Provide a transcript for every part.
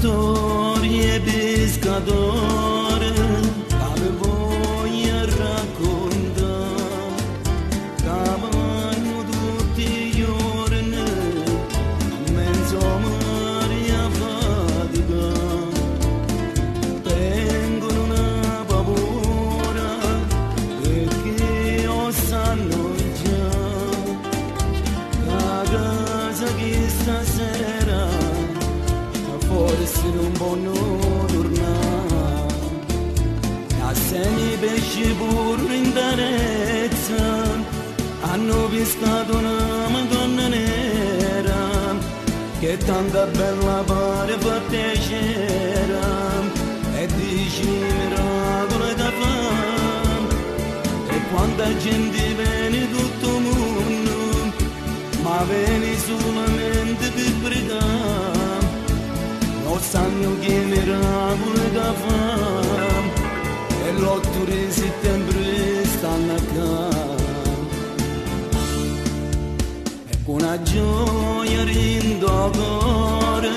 storie pescatore che voglio raccontare, che vanno tutti i giorni in mezzo a mare a faticare. Tengono una paura perché lo sanno già, la casa che stasera forse non possono tornare. Assegni pesci pure in tarezza, hanno pescato una Madonna nera, che tanta bella pare fatta c'era, e dici miracolo da fame. E quanta gente viene tutto il mondo, ma viene solamente per pregare. Non sanno che miracolo da fame, e l'8 di settembre stanno a casa. E con una gioia rindo cuore,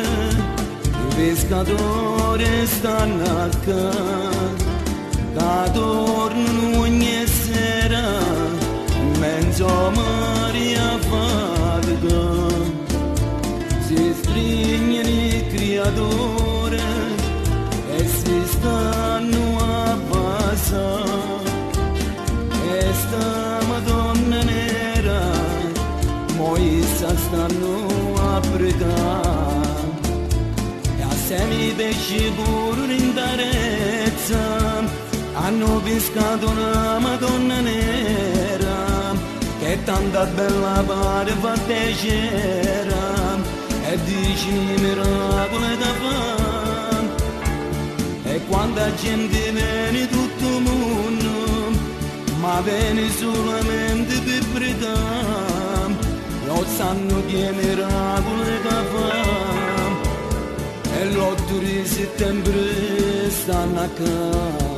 i pescatori stanno a casa, che tornano ogni sera in mezzo a mare a fatica. Si stringono i creatori e si stanno a basare, e sta Madonna nera Moisa stanno a pregare. E assieme i pesci pure in tarezza hanno pescato una Madonna nera, che tanta bella pare fatta c'era, e dici miracolo da fame. E quanta gente viene tutto il mondo, ma viene solamente per pregare. Non sanno che miracolo da fame, e l'8 di settembre stanno a casa.